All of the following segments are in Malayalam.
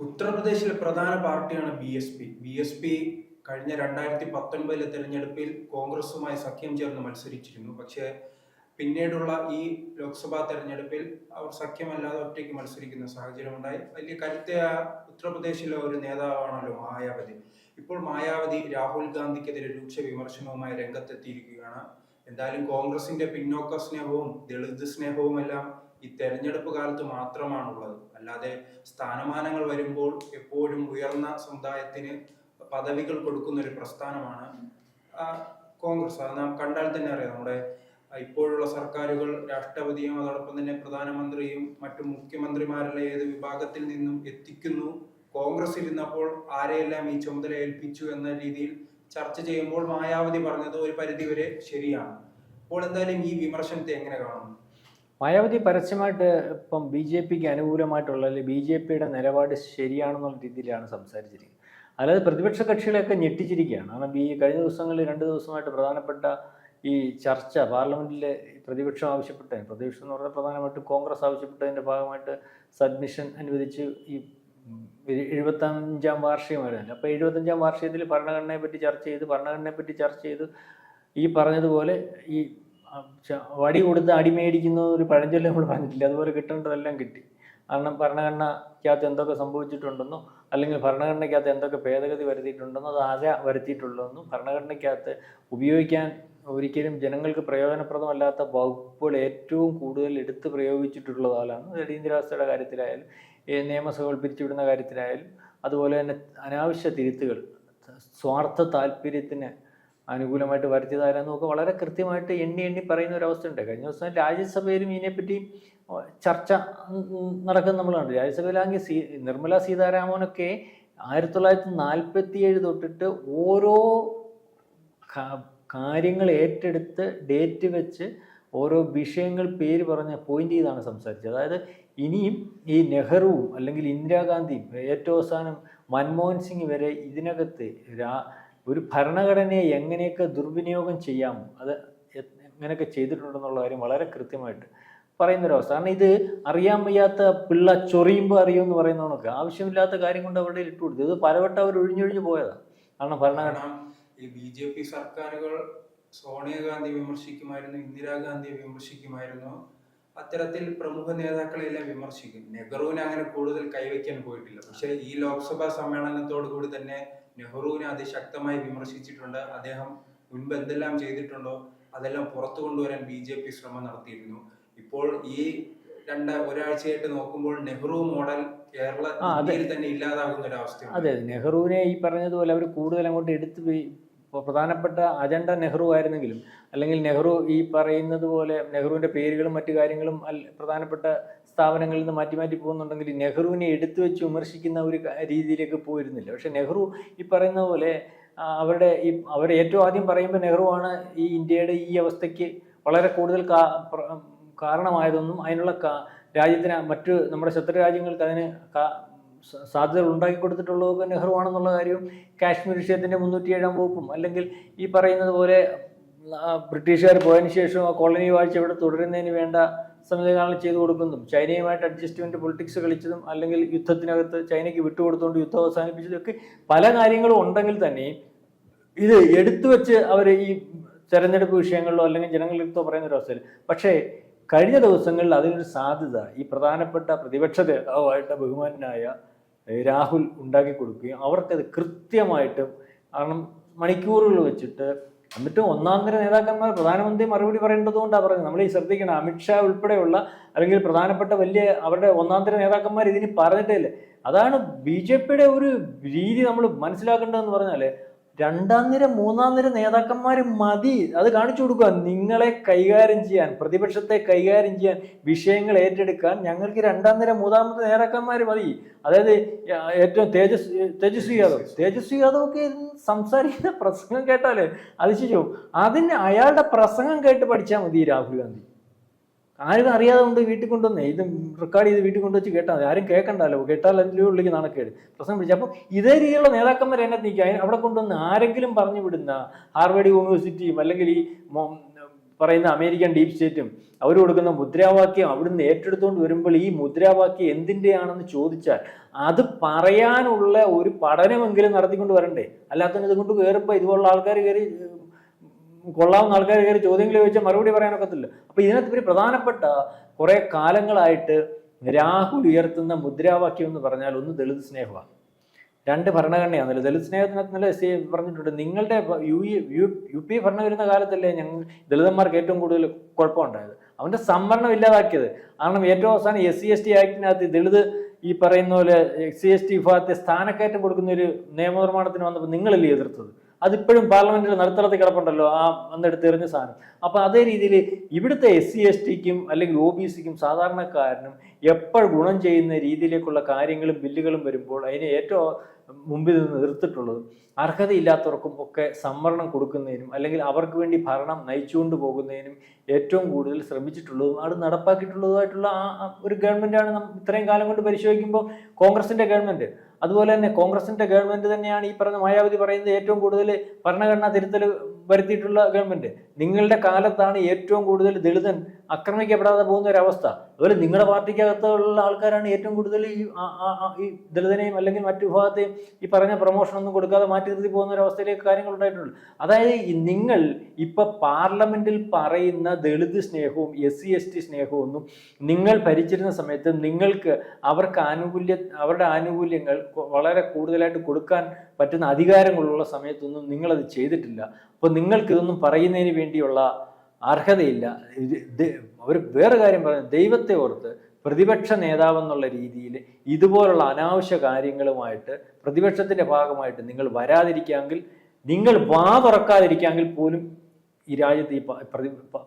ഉത്തർപ്രദേശിലെ പ്രധാന പാർട്ടിയാണ് ബി. എസ് പി കഴിഞ്ഞ 2019 തെരഞ്ഞെടുപ്പിൽ കോൺഗ്രസുമായി സഖ്യം ചേർന്ന് മത്സരിച്ചിരുന്നു. പക്ഷേ പിന്നീടുള്ള ഈ ലോക്സഭാ തെരഞ്ഞെടുപ്പിൽ അവർ സഖ്യമല്ലാതെ ഒറ്റയ്ക്ക് മത്സരിക്കുന്ന സാഹചര്യമുണ്ടായി. വലിയ കരുത്തയായ ഉത്തർപ്രദേശിലെ ഒരു നേതാവാണല്ലോ മായാവതി. ഇപ്പോൾ മായാവതി രാഹുൽ ഗാന്ധിക്കെതിരെ രൂക്ഷ വിമർശനവുമായി രംഗത്തെത്തിയിരിക്കുകയാണ്. എന്തായാലും കോൺഗ്രസിന്റെ പിന്നോക്ക സ്നേഹവും ദളിത് സ്നേഹവും എല്ലാം ഈ തെരഞ്ഞെടുപ്പ് കാലത്ത് മാത്രമാണുള്ളത്. അല്ലാതെ സ്ഥാനമാനങ്ങൾ വരുമ്പോൾ എപ്പോഴും ഉയർന്ന സമുദായത്തിന് പദവികൾ കൊടുക്കുന്ന ഒരു പ്രസ്ഥാനമാണ് കോൺഗ്രസ്. അത് നാം കണ്ടാൽ തന്നെ അറിയാം. നമ്മുടെ ഇപ്പോഴുള്ള സർക്കാരുകൾ രാഷ്ട്രപതിയും അതോടൊപ്പം തന്നെ പ്രധാനമന്ത്രിയും മറ്റു മുഖ്യമന്ത്രിമാരുടെ ഏത് വിഭാഗത്തിൽ നിന്നും എത്തിക്കുന്നു, കോൺഗ്രസ് ഇരുന്നപ്പോൾ ആരെയെല്ലാം ഈ ചുമതല ഏൽപ്പിച്ചു എന്ന രീതിയിൽ ചർച്ച ചെയ്യുമ്പോൾ മായാവതി പറഞ്ഞത് ഒരു പരിധിവരെ ശരിയാണ്. അപ്പോൾ എന്തായാലും ഈ വിമർശനത്തെ എങ്ങനെ കാണുന്നു? മായാവതി പരസ്യമായിട്ട് ഇപ്പം ബി ജെ പിക്ക് അനുകൂലമായിട്ടുള്ള അല്ലെങ്കിൽ ബി ജെ പിയുടെ നിലപാട് ശരിയാണെന്നുള്ള രീതിയിലാണ് സംസാരിച്ചിരിക്കുന്നത്. അല്ലാതെ പ്രതിപക്ഷ കക്ഷികളെയൊക്കെ ഞെട്ടിച്ചിരിക്കുകയാണ്. കാരണം ഈ കഴിഞ്ഞ ദിവസങ്ങളിൽ 2 ദിവസമായിട്ട് പ്രധാനപ്പെട്ട ഈ ചർച്ച പാർലമെൻറ്റിൽ പ്രതിപക്ഷം പ്രതിപക്ഷം എന്ന് പറഞ്ഞാൽ പ്രധാനമായിട്ടും കോൺഗ്രസ് ആവശ്യപ്പെട്ടതിൻ്റെ ഭാഗമായിട്ട് സബ്മിഷൻ അനുവദിച്ച് ഈ 75ാം വാർഷികമായിരുന്നു. അപ്പോൾ 75ാം വാർഷികത്തിൽ ഭരണഘടനയെ പറ്റി ചർച്ച ചെയ്ത് ഈ പറഞ്ഞതുപോലെ ഈ വടി കൊടുത്ത് അടിമേടിക്കുന്ന ഒരു പഴഞ്ചൊല്ല് നമ്മൾ പറഞ്ഞിട്ടില്ല, അതുപോലെ കിട്ടേണ്ടതെല്ലാം കിട്ടി. കാരണം ഭരണഘടനയ്ക്കകത്ത് എന്തൊക്കെ സംഭവിച്ചിട്ടുണ്ടെന്നോ അല്ലെങ്കിൽ ഭരണഘടനയ്ക്കകത്ത് എന്തൊക്കെ ഭേദഗതി വരുത്തിയിട്ടുണ്ടെന്നോ അത് ആരാ വരുത്തിയിട്ടുള്ളതെന്നും ഭരണഘടനയ്ക്കകത്ത് ഉപയോഗിക്കാൻ ഒരിക്കലും ജനങ്ങൾക്ക് പ്രയോജനപ്രദമല്ലാത്ത വകുപ്പുകൾ ഏറ്റവും കൂടുതൽ എടുത്ത് പ്രയോഗിച്ചിട്ടുള്ളതാണ്. അടിയന്തരാവസ്ഥയുടെ കാര്യത്തിലായാലും നിയമസഭകൾ പിരിച്ചുവിടുന്ന കാര്യത്തിലായാലും അതുപോലെ തന്നെ അനാവശ്യ തിരുത്തുകൾ സ്വാർത്ഥ താല്പര്യത്തിന് അനുകൂലമായിട്ട് വരുത്തിയതാരെന്നൊക്കെ വളരെ കൃത്യമായിട്ട് എണ്ണി പറയുന്ന ഒരു അവസ്ഥ ഉണ്ട്. കഴിഞ്ഞ ദിവസം രാജ്യസഭയിലും ഇതിനെപ്പറ്റി ചർച്ച നടക്കുന്ന നമ്മൾ കണ്ടു. രാജ്യസഭയിലാണെങ്കിൽ നിർമ്മല സീതാരാമനൊക്കെ 1947 തൊട്ടിട്ട് ഓരോ കാര്യങ്ങൾ ഏറ്റെടുത്ത് ഡേറ്റ് വെച്ച് ഓരോ വിഷയങ്ങൾ പേര് പറഞ്ഞ് പോയിന്റ് ചെയ്താണ് സംസാരിച്ചത്. അതായത് ഇനിയും ഈ നെഹ്റുവും അല്ലെങ്കിൽ ഇന്ദിരാഗാന്ധിയും ഏറ്റവും അവസാനം മൻമോഹൻ സിംഗ് വരെ ഇതിനകത്ത് ഒരു ഭരണഘടനയെ എങ്ങനെയൊക്കെ ദുർവിനിയോഗം ചെയ്യാമോ അത് എങ്ങനെയൊക്കെ ചെയ്തിട്ടുണ്ടെന്നുള്ള കാര്യം വളരെ കൃത്യമായിട്ട് പറയുന്നൊരവസ്ഥ. കാരണം ഇത് അറിയാൻ വയ്യാത്ത പിള്ള ചൊറിയുമ്പോൾ അറിയുമെന്ന് പറയുന്നവനൊക്കെ ആവശ്യമില്ലാത്ത കാര്യം കൊണ്ട് അവരുടെ ഇട്ട് കൊടുത്തു. ഇത് പലവട്ടം അവർ ഒഴിഞ്ഞൊഴിഞ്ഞു പോയതാണ്. കാരണം ഭരണഘടന ഈ BJP സർക്കാരുകൾ സോണിയാഗാന്ധി വിമർശിക്കുമായിരുന്നു, ഇന്ദിരാഗാന്ധിയെ വിമർശിക്കുമായിരുന്നു, അത്തരത്തിൽ പ്രമുഖ നേതാക്കളെല്ലാം വിമർശിക്കും. നെഹ്റുവിനെ അങ്ങനെ കൂടുതൽ കൈവയ്ക്കാൻ പോയിട്ടില്ല. പക്ഷെ ഈ ലോക്സഭാ സമ്മേളനത്തോടു കൂടി തന്നെ നെഹ്റുവിനെ അതിശക്തമായി വിമർശിച്ചിട്ടുണ്ട്. അദ്ദേഹം മുൻപ് എന്തെല്ലാം ചെയ്തിട്ടുണ്ടോ അതെല്ലാം പുറത്തു കൊണ്ടുവരാൻ BJP ശ്രമം നടത്തിയിരുന്നു. ഇപ്പോൾ ഈ ഒരാഴ്ചയായിട്ട് നോക്കുമ്പോൾ നെഹ്റു മോഡൽ കേരളത്തിൽ തന്നെ ഇല്ലാതാകുന്ന ഒരു അവസ്ഥയാണ്. അതെ, നെഹ്റുവിനെ ഈ പറഞ്ഞതുപോലെ അവർ കൂടുതൽ അങ്ങോട്ട് പ്രധാനപ്പെട്ട അജണ്ട നെഹ്റു ആയിരുന്നെങ്കിലും അല്ലെങ്കിൽ നെഹ്റു ഈ പറയുന്നത് പോലെ നെഹ്റുവിൻ്റെ പേരുകളും മറ്റു കാര്യങ്ങളും പ്രധാനപ്പെട്ട സ്ഥാപനങ്ങളിൽ നിന്ന് മാറ്റി പോകുന്നുണ്ടെങ്കിൽ നെഹ്റുവിനെ എടുത്തു വെച്ച് വിമർശിക്കുന്ന ഒരു രീതിയിലേക്ക് പോയിരുന്നില്ല. പക്ഷെ നെഹ്റു ഈ പറയുന്ന പോലെ അവർ ഏറ്റവും ആദ്യം പറയുമ്പോൾ നെഹ്റുവാണ് ഈ ഇന്ത്യയുടെ ഈ അവസ്ഥയ്ക്ക് വളരെ കൂടുതൽ കാരണമായതെന്നും അതിനുള്ള രാജ്യത്തിന് മറ്റു നമ്മുടെ ശത്രു രാജ്യങ്ങൾക്ക് അതിന് സാധ്യതകൾ ഉണ്ടാക്കി കൊടുത്തിട്ടുള്ളതൊക്കെ നെഹ്റു ആണെന്നുള്ള കാര്യവും കാശ്മീർ വിഷയത്തിൻ്റെ 307-ാം വകുപ്പും അല്ലെങ്കിൽ ഈ പറയുന്നത് പോലെ ബ്രിട്ടീഷുകാർ പോയതിനു ശേഷം ആ കോളനി വാഴ്ച ഇവിടെ തുടരുന്നതിന് വേണ്ട സംവിധാനങ്ങൾ ചെയ്തു കൊടുക്കുന്നതും ചൈനയുമായിട്ട് അഡ്ജസ്റ്റ്മെൻറ്റ് പൊളിറ്റിക്സ് കളിച്ചതും അല്ലെങ്കിൽ യുദ്ധത്തിനകത്ത് ചൈനയ്ക്ക് വിട്ടുകൊടുത്തുകൊണ്ട് യുദ്ധം അവസാനിപ്പിച്ചതൊക്കെ പല കാര്യങ്ങളും ഉണ്ടെങ്കിൽ തന്നെ ഇത് എടുത്തു വെച്ച് അവർ ഈ തെരഞ്ഞെടുപ്പ് വിഷയങ്ങളിലോ അല്ലെങ്കിൽ ജനങ്ങളിലോ പറയുന്ന ഒരു അവസ്ഥയിൽ. പക്ഷേ കഴിഞ്ഞ ദിവസങ്ങളിൽ അതിനൊരു സാധ്യത ഈ പ്രധാനപ്പെട്ട പ്രതിപക്ഷ നേതാവായിട്ട് ബഹുമാനായ രാഹുൽ ഉണ്ടാക്കി കൊടുക്കുകയും അവർക്കത് കൃത്യമായിട്ട് കാരണം മണിക്കൂറുകൾ വെച്ചിട്ട് എന്നിട്ടും ഒന്നാന്തര നേതാക്കന്മാർ പ്രധാനമന്ത്രി മറുപടി പറയേണ്ടത് കൊണ്ടാണ് പറയുന്നത്. നമ്മൾ ഈ ശ്രദ്ധിക്കണം, അമിത്ഷാ ഉൾപ്പെടെയുള്ള അല്ലെങ്കിൽ പ്രധാനപ്പെട്ട വലിയ അവരുടെ ഒന്നാന്തര നേതാക്കന്മാർ ഇതിന് പറഞ്ഞിട്ടേ. അതാണ് BJPയുടെ ഒരു രീതി നമ്മൾ മനസ്സിലാക്കേണ്ടതെന്ന് പറഞ്ഞാൽ 2ാം നിര 3ാം നിര നേതാക്കന്മാർ മതി. അത് കാണിച്ചു കൊടുക്കുക. നിങ്ങളെ കൈകാര്യം ചെയ്യാൻ, പ്രതിപക്ഷത്തെ കൈകാര്യം ചെയ്യാൻ, വിഷയങ്ങൾ ഏറ്റെടുക്കാൻ ഞങ്ങൾക്ക് 2ാം നിര 3ാം നിര നേതാക്കന്മാർ മതി. അതായത് ഏറ്റവും തേജസ്വി യാദവ് ഒക്കെ സംസാരിക്കുന്ന പ്രസംഗം കേട്ടാലേ അതിശയിച്ചു. അതിന് അയാളുടെ പ്രസംഗം കേട്ട് പഠിച്ചാൽ മതി രാഹുൽ ഗാന്ധി. ആരും അറിയാതെ കൊണ്ട് വീട്ടിൽ കൊണ്ടുവന്നേ ഇത് റെക്കോർഡ് ചെയ്ത് വീട്ടിൽ കൊണ്ടുവച്ച് കേട്ടാൽ മതി. ആരും കേൾക്കണ്ടല്ലോ, കേട്ടാൽ അതിൻ്റെ ഉള്ളിലേക്ക് നാണക്കേട് പ്രസംഗം പിടിച്ചു. അപ്പം ഇതേ രീതിയിലുള്ള നേതാക്കന്മാർ അതിനകത്ത് നിൽക്കുക. അവിടെ കൊണ്ടുവന്ന് ആരെങ്കിലും പറഞ്ഞു വിടുന്ന ഹാർവേഡ് യൂണിവേഴ്സിറ്റിയും അല്ലെങ്കിൽ ഈ പറയുന്ന അമേരിക്കൻ ഡീപ് സ്റ്റേറ്റും അവർ കൊടുക്കുന്ന മുദ്രാവാക്യം അവിടുന്ന് ഏറ്റെടുത്തുകൊണ്ട് വരുമ്പോൾ ഈ മുദ്രാവാക്യം എന്തിൻ്റെയാണെന്ന് ചോദിച്ചാൽ അത് പറയാനുള്ള ഒരു പഠനമെങ്കിലും നടത്തിക്കൊണ്ട് വരണ്ടേ? അല്ലാത്ത ഇതുകൊണ്ട് കയറുമ്പോൾ ഇതുപോലുള്ള ആൾക്കാർ കയറി കൊള്ളാവുന്ന ആൾക്കാർ കയറി ചോദ്യങ്ങൾ ചോദിച്ചാൽ മറുപടി പറയാനൊക്കത്തില്ല. അപ്പൊ ഇതിനകത്ത് ഒരു പ്രധാനപ്പെട്ട കുറെ കാലങ്ങളായിട്ട് രാഹുൽ ഉയർത്തുന്ന മുദ്രാവാക്യം എന്ന് പറഞ്ഞാൽ ഒന്ന് ദളിത് സ്നേഹമാണ്, രണ്ട് ഭരണഘടനയാണല്ലോ. ദളിത് സ്നേഹത്തിനകത്ത് നല്ല പറഞ്ഞിട്ടുണ്ട്, നിങ്ങളുടെ യു പി ഭരണം വരുന്ന കാലത്തല്ലേ ഞങ്ങൾ ദളിതന്മാർക്ക് ഏറ്റവും കൂടുതൽ കുഴപ്പമുണ്ടായത്. അവന്റെ സംവരണം ഇല്ലാതാക്കിയത്. കാരണം ഏറ്റവും അവസാനം SC/ST ആക്ടിനകത്ത് ദളിത് ഈ പറയുന്ന പോലെ SC/ST വിഭാഗത്തെ സ്ഥാനക്കയറ്റം കൊടുക്കുന്ന ഒരു നിയമനിർമ്മാണത്തിന് വന്നപ്പോൾ നിങ്ങളല്ലേ എതിർത്തത്? അതിപ്പോഴും പാർലമെന്റിൽ നടുത്തളത്തിൽ കിടപ്പുണ്ടല്ലോ, ആ അന്നെടുത്ത് എറിഞ്ഞ സാധനം. അപ്പൊ അതേ രീതിയിൽ ഇവിടുത്തെ SC/STക്കും അല്ലെങ്കിൽ OBCക്കും സാധാരണക്കാരനും എപ്പോൾ ഗുണം ചെയ്യുന്ന രീതിയിലേക്കുള്ള കാര്യങ്ങളും ബില്ലുകളും വരുമ്പോൾ അതിനെ ഏറ്റവും മുമ്പിൽ നിന്ന് എതിർത്തിട്ടുള്ളത് അർഹതയില്ലാത്തവർക്കും ഒക്കെ സംവരണം കൊടുക്കുന്നതിനും അല്ലെങ്കിൽ അവർക്ക് വേണ്ടി ഭരണം നയിച്ചുകൊണ്ട് പോകുന്നതിനും ഏറ്റവും കൂടുതൽ ശ്രമിച്ചിട്ടുള്ളതും അത് നടപ്പാക്കിയിട്ടുള്ളതുമായിട്ടുള്ള ഒരു ഗവൺമെന്റാണ് ഇത്രയും കാലം കൊണ്ട് പരിശോധിക്കുമ്പോൾ കോൺഗ്രസിന്റെ ഗവൺമെന്റ്. അതുപോലെ തന്നെ കോൺഗ്രസിന്റെ ഗവൺമെന്റ് തന്നെയാണ് ഈ പറഞ്ഞ മായാവതി പറയുന്നത് ഏറ്റവും കൂടുതൽ ഭരണഘടനാ തിരുത്തൽ വരുത്തിയിട്ടുള്ള ഗവൺമെന്റ്. നിങ്ങളുടെ കാലത്താണ് ഏറ്റവും കൂടുതൽ ദളിതൻ ആക്രമിക്കപ്പെടാതെ പോകുന്ന ഒരു അവസ്ഥ. അതുപോലെ നിങ്ങളുടെ പാർട്ടിക്കകത്തുള്ള ആൾക്കാരാണ് ഏറ്റവും കൂടുതൽ ഈ ദളിതനെയും അല്ലെങ്കിൽ മറ്റു വിഭാഗത്തെയും ഈ പറഞ്ഞ പ്രൊമോഷൻ ഒന്നും കൊടുക്കാതെ മാറ്റി നിർത്തി പോകുന്ന ഒരു അവസ്ഥയിലേക്ക് കാര്യങ്ങൾ ഉണ്ടായിട്ടുണ്ട്. അതായത് നിങ്ങൾ ഇപ്പൊ പാർലമെന്റിൽ പറയുന്ന ദളിത് സ്നേഹവും SC/ST സ്നേഹവും ഒന്നും നിങ്ങൾ ഭരിച്ചിരുന്ന സമയത്ത് നിങ്ങൾക്ക് അവർക്ക് അവരുടെ ആനുകൂല്യങ്ങൾ വളരെ കൂടുതലായിട്ട് കൊടുക്കാൻ പറ്റുന്ന അധികാരങ്ങളുള്ള സമയത്തൊന്നും നിങ്ങളത് ചെയ്തിട്ടില്ല. അപ്പോൾ നിങ്ങൾക്ക് ഇതൊന്നും പറയുന്നതിന് വേണ്ടിയുള്ള അർഹതയില്ല. അവർ വേറെ കാര്യം പറഞ്ഞു, ദൈവത്തെ ഓർത്ത് പ്രതിപക്ഷ നേതാവെന്നുള്ള രീതിയിൽ ഇതുപോലുള്ള അനാവശ്യ കാര്യങ്ങളുമായിട്ട് പ്രതിപക്ഷത്തിന്റെ ഭാഗമായിട്ട് നിങ്ങൾ വരാതിരിക്കാമെങ്കിൽ, നിങ്ങൾ വാ തുറക്കാതിരിക്കാമെങ്കിൽ പോലും ഈ രാജ്യത്ത് ഈ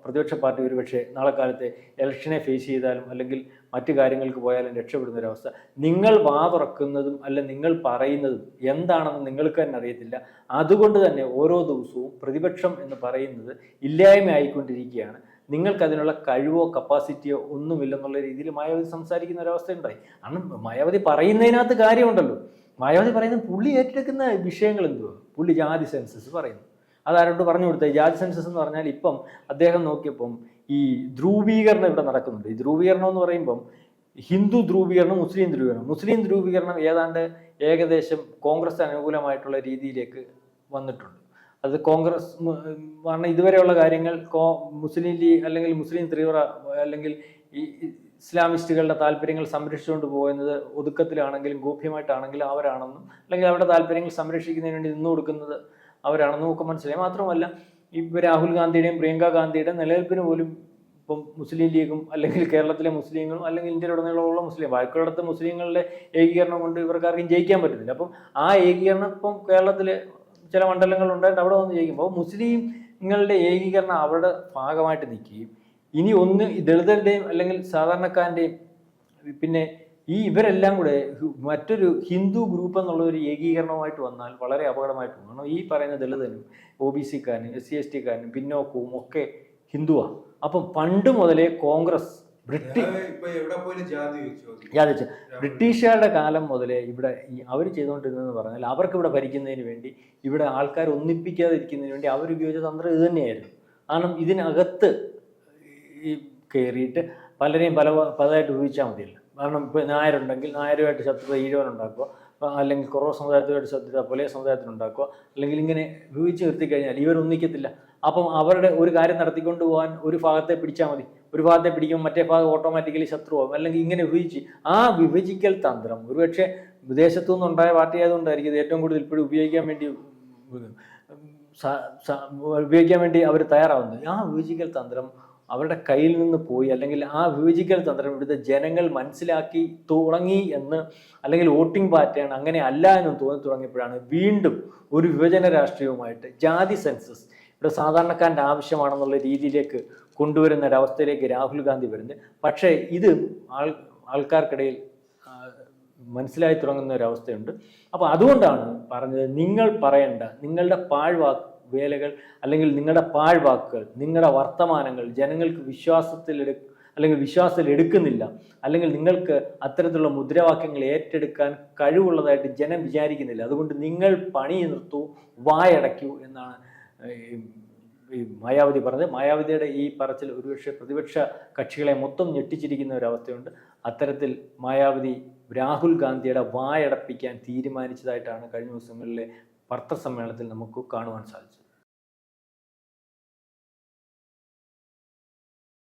പ്രതിപക്ഷ പാർട്ടി ഒരുപക്ഷെ നാളെ കാലത്തെ ഇലക്ഷനെ ഫേസ് ചെയ്താലും അല്ലെങ്കിൽ മറ്റു കാര്യങ്ങൾക്ക് പോയാലും രക്ഷപ്പെടുന്ന ഒരവസ്ഥ. നിങ്ങൾ വാ തുറക്കുന്നതും അല്ല നിങ്ങൾ പറയുന്നതും എന്താണെന്ന് നിങ്ങൾക്ക് തന്നെ അറിയത്തില്ല. അതുകൊണ്ട് തന്നെ ഓരോ ദിവസവും പ്രതിപക്ഷം എന്ന് പറയുന്നത് ഇല്ലായ്മയായിക്കൊണ്ടിരിക്കുകയാണ്. നിങ്ങൾക്കതിനുള്ള കഴിവോ കപ്പാസിറ്റിയോ ഒന്നുമില്ലെന്നുള്ള രീതിയിൽ മായാവതി സംസാരിക്കുന്ന ഒരവസ്ഥയുണ്ടായി. കാരണം മായാവതി പറയുന്നതിനകത്ത് കാര്യമുണ്ടല്ലോ. മായാവതി പറയുന്നത് പുള്ളി ഏറ്റെടുക്കുന്ന വിഷയങ്ങൾ എന്തുവാ? പുള്ളി ജാതി സെൻസസ് പറയുന്നു. അതാരോട് പറഞ്ഞു കൊടുത്തത്? ജാതി സെൻസസ് എന്ന് പറഞ്ഞാൽ ഇപ്പം അദ്ദേഹം നോക്കിയപ്പം ഈ ധ്രുവീകരണം ഇവിടെ നടക്കുന്നുണ്ട്. ഈ ധ്രുവീകരണം എന്ന് പറയുമ്പം ഹിന്ദു ധ്രുവീകരണം, മുസ്ലിം ധ്രുവീകരണം ഏതാണ്ട് ഏകദേശം കോൺഗ്രസ് അനുകൂലമായിട്ടുള്ള രീതിയിലേക്ക് വന്നിട്ടുണ്ട്. അത് കോൺഗ്രസ് കാരണം ഇതുവരെയുള്ള കാര്യങ്ങൾ മുസ്ലിം ലീഗ് അല്ലെങ്കിൽ മുസ്ലിം തീവ്ര അല്ലെങ്കിൽ ഈ ഇസ്ലാമിസ്റ്റുകളുടെ താല്പര്യങ്ങൾ സംരക്ഷിച്ചുകൊണ്ട് പോകുന്നത് ഒതുക്കത്തിലാണെങ്കിലും ഗോപ്യമായിട്ടാണെങ്കിലും അവരാണെന്നും അല്ലെങ്കിൽ അവരുടെ താല്പര്യങ്ങൾ സംരക്ഷിക്കുന്നതിന് വേണ്ടി നിന്നു കൊടുക്കുന്നത് അവരാണെന്നും ഒക്കെ മനസ്സിലായി. മാത്രമല്ല ഇപ്പം രാഹുൽ ഗാന്ധിയുടെയും പ്രിയങ്ക ഗാന്ധിയുടെയും നിലനിൽപ്പിന് പോലും ഇപ്പം മുസ്ലിം ലീഗും അല്ലെങ്കിൽ കേരളത്തിലെ മുസ്ലിങ്ങളും അല്ലെങ്കിൽ ഇന്ത്യയിലുടനീളമുള്ള മുസ്ലിം ബാക്കിയുള്ളടത്ത് മുസ്ലിങ്ങളുടെ ഏകീകരണം കൊണ്ട് ഇവർക്കാർക്കും ജയിക്കാൻ പറ്റുന്നില്ല. അപ്പം ആ ഏകീകരണം ഇപ്പം കേരളത്തിലെ ചില മണ്ഡലങ്ങളുണ്ടായിട്ട് അവിടെ വന്ന് ജയിക്കുമ്പോൾ മുസ്ലിങ്ങളുടെ ഏകീകരണം അവരുടെ ഭാഗമായിട്ട് നിൽക്കുകയും ഇനി ഒന്ന് ഈ ദളിതരുടെയും അല്ലെങ്കിൽ സാധാരണക്കാരൻ്റെയും പിന്നെ ഇവരെല്ലാം കൂടെ മറ്റൊരു ഹിന്ദു ഗ്രൂപ്പ് എന്നുള്ള ഒരു ഏകീകരണമായിട്ട് വന്നാൽ വളരെ അപകടമായിട്ട് പോകും. കാരണം ഈ പറയുന്ന ദളിതനും OBCക്കാരനും SC/STക്കാരനും പിന്നോക്കവും ഒക്കെ ഹിന്ദുവാണ്. അപ്പം പണ്ട് മുതലേ കോൺഗ്രസ് ബ്രിട്ടീഷുകാരുടെ കാലം മുതലേ ഇവിടെ അവർ ചെയ്തുകൊണ്ടിരുന്നതെന്ന് പറഞ്ഞാൽ അവർക്ക് ഇവിടെ ഭരിക്കുന്നതിന് വേണ്ടി ഇവിടെ ആൾക്കാർ ഒന്നിപ്പിക്കാതിരിക്കുന്നതിന് വേണ്ടി അവരുപയോഗിച്ച തന്ത്രം ഇത് തന്നെയായിരുന്നു. കാരണം ഇതിനകത്ത് ഈ കയറിയിട്ട് പലരെയും പലതായിട്ട് ഉപയോഗിച്ചാൽ മതിയല്ലോ. കാരണം ഇപ്പോൾ നായരുണ്ടെങ്കിൽ നായരുമായിട്ട് ശത്രുത ഈഴവനുണ്ടാക്കുക, അല്ലെങ്കിൽ കുറവ് സമുദായത്തുമായിട്ട് ശത്രുത പുലയ സമുദായത്തിനുണ്ടാക്കുക, അല്ലെങ്കിൽ ഇങ്ങനെ വിഭജിച്ച് നിർത്തി കഴിഞ്ഞാൽ ഇവരൊന്നിക്കത്തില്ല. അപ്പം അവരുടെ ഒരു കാര്യം നടത്തിക്കൊണ്ട് പോകാൻ ഒരു ഭാഗത്തെ പിടിച്ചാൽ മതി. ഒരു ഭാഗത്തെ പിടിക്കുമ്പോൾ മറ്റേ ഭാഗം ഓട്ടോമാറ്റിക്കലി ശത്രുവാകും. അല്ലെങ്കിൽ ഇങ്ങനെ വിഭജിച്ച് ആ വിഭജിക്കൽ തന്ത്രം ഒരുപക്ഷെ വിദേശത്തു നിന്നുണ്ടായ പാർട്ടി ആയതുകൊണ്ടായിരിക്കും ഇത് ഏറ്റവും കൂടുതൽ ഇപ്പോഴും ഉപയോഗിക്കാൻ വേണ്ടി അവർ തയ്യാറാവുന്നത്. ആ വിഭജിക്കൽ തന്ത്രം അവരുടെ കയ്യിൽ നിന്ന് പോയി അല്ലെങ്കിൽ ആ വിഭജിക്കൽ തന്ത്രം ഇവിടുത്തെ ജനങ്ങൾ മനസ്സിലാക്കി തുടങ്ങി എന്ന് അല്ലെങ്കിൽ വോട്ടിംഗ് പാറ്റേൺ അങ്ങനെ അല്ല എന്ന് തോന്നി തുടങ്ങിയപ്പോഴാണ് വീണ്ടും ഒരു വിഭജന രാഷ്ട്രീയവുമായിട്ട് ജാതി സെൻസസ് ഇവിടെ സാധാരണക്കാരൻ്റെ ആവശ്യമാണെന്നുള്ള രീതിയിലേക്ക് കൊണ്ടുവരുന്ന ഒരവസ്ഥയിലേക്ക് രാഹുൽ ഗാന്ധി വരുന്നത്. പക്ഷേ ഇത് ആൾക്കാർക്കിടയിൽ മനസ്സിലായി തുടങ്ങുന്ന ഒരവസ്ഥയുണ്ട്. അപ്പോൾ അതുകൊണ്ടാണ് പറഞ്ഞത്, നിങ്ങൾ പറയേണ്ട നിങ്ങളുടെ വേലകൾ അല്ലെങ്കിൽ നിങ്ങളുടെ പാഴ്വാക്കുകൾ, നിങ്ങളുടെ വർത്തമാനങ്ങൾ ജനങ്ങൾക്ക് വിശ്വാസത്തിൽ എടുക്കുന്നില്ല, അല്ലെങ്കിൽ നിങ്ങൾക്ക് അത്തരത്തിലുള്ള മുദ്രാവാക്യങ്ങൾ ഏറ്റെടുക്കാൻ കഴിവുള്ളതായിട്ട് ജനം വിചാരിക്കുന്നില്ല. അതുകൊണ്ട് നിങ്ങൾ പണി നിർത്തൂ, വായടയ്ക്കൂ എന്നാണ് ഈ മായാവതി പറഞ്ഞത്. മായാവതിയുടെ ഈ പറച്ചിൽ ഒരുപക്ഷെ പ്രതിപക്ഷ കക്ഷികളെ മൊത്തം ഞെട്ടിച്ചിരിക്കുന്ന ഒരവസ്ഥയുണ്ട്. അത്തരത്തിൽ മായാവതി രാഹുൽ ഗാന്ധിയുടെ വായടപ്പിക്കാൻ തീരുമാനിച്ചതായിട്ടാണ് കഴിഞ്ഞ ദിവസങ്ങളിലെ പത്രസമ്മേളനത്തിൽ നമുക്ക് കാണുവാൻ സാധിച്ചത്.